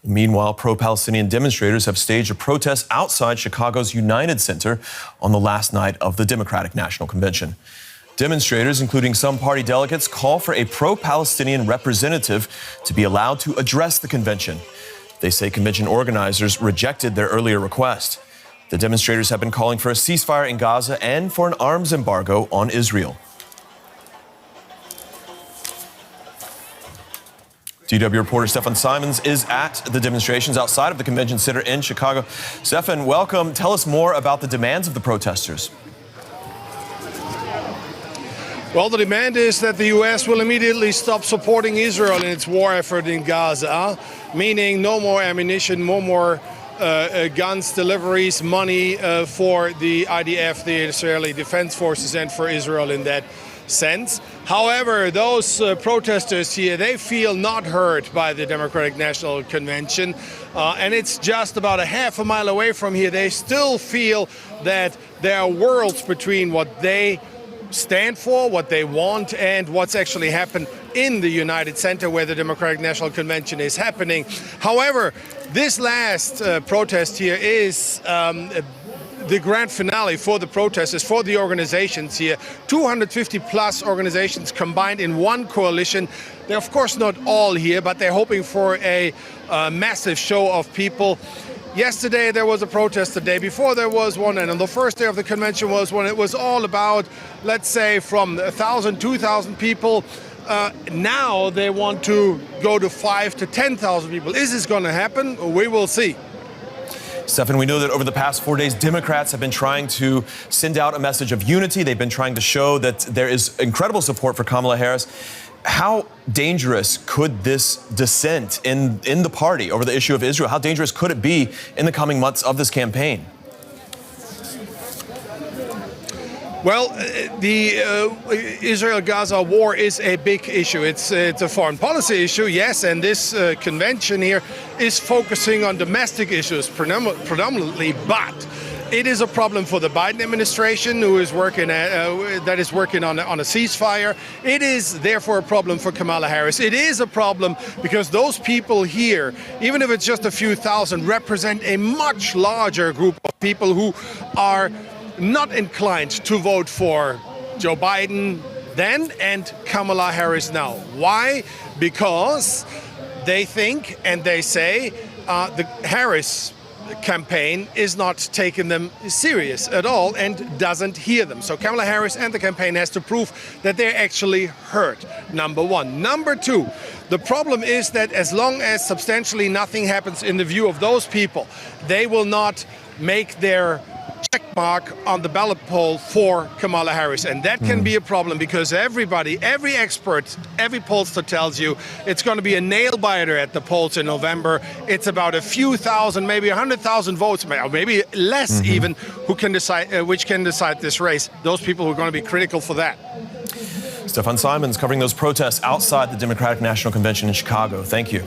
Meanwhile, pro-Palestinian demonstrators have staged a protest outside Chicago's United Center on the last night of the Democratic National Convention. Demonstrators, including some party delegates, call for a pro-Palestinian representative to be allowed to address the convention. They say convention organizers rejected their earlier request. The demonstrators have been calling for a ceasefire in Gaza and for an arms embargo on Israel. DW reporter Stefan Simons is at the demonstrations outside of the convention center in Chicago. Stefan, welcome. Tell us more about the demands of the protesters. Well, the demand is that the U.S. will immediately stop supporting Israel in its war effort in Gaza, meaning no more ammunition, no more guns deliveries, money for the IDF, the Israeli Defense Forces, and for Israel in that sense. However, those protesters here, they feel not heard by the Democratic National Convention, and it's just about a half a mile away from here. They still feel that there are worlds between what they stand for, what they want, and what's actually happened in the United Center where the Democratic National Convention is happening. However, this last protest here is the grand finale for the protesters, for the organizations here. 250 plus organizations combined in one coalition. They're of course not all here, but they're hoping for a massive show of people. Yesterday there was a protest, the day before there was one, and on the first day of the convention was one. It was all about, let's say, from 1,000, 2,000 people. Now they want to go to 5,000 to 10,000 people. Is this going to happen? We will see. Stefan, we know that over the past 4 days, Democrats have been trying to send out a message of unity. They've been trying to show that there is incredible support for Kamala Harris. How dangerous could this dissent in the party over the issue of Israel, how dangerous could it be in the coming months of this campaign? Well, the Israel-Gaza war is a big issue. It's a foreign policy issue, yes, and this convention here is focusing on domestic issues predominantly, but it is a problem for the Biden administration, who is working on a ceasefire. It is therefore a problem for Kamala Harris. It is a problem because those people here, even if it's just a few thousand, represent a much larger group of people who are not inclined to vote for Joe Biden then and Kamala Harris now. Why? Because they think and they say the Harris campaign is not taking them serious at all and doesn't hear them. So Kamala Harris and the campaign has to prove that they're actually heard, number one. Number two, the problem is that as long as substantially nothing happens in the view of those people, they will not make their check mark on the ballot poll for Kamala Harris. And that can be a problem because everybody, every expert, every pollster tells you it's going to be a nail biter at the polls in November. It's about a few thousand, maybe 100,000 votes, or maybe less even, who can decide, which can decide this race. Those people who are going to be critical for that. Stefan Simons covering those protests outside the Democratic National Convention in Chicago. Thank you.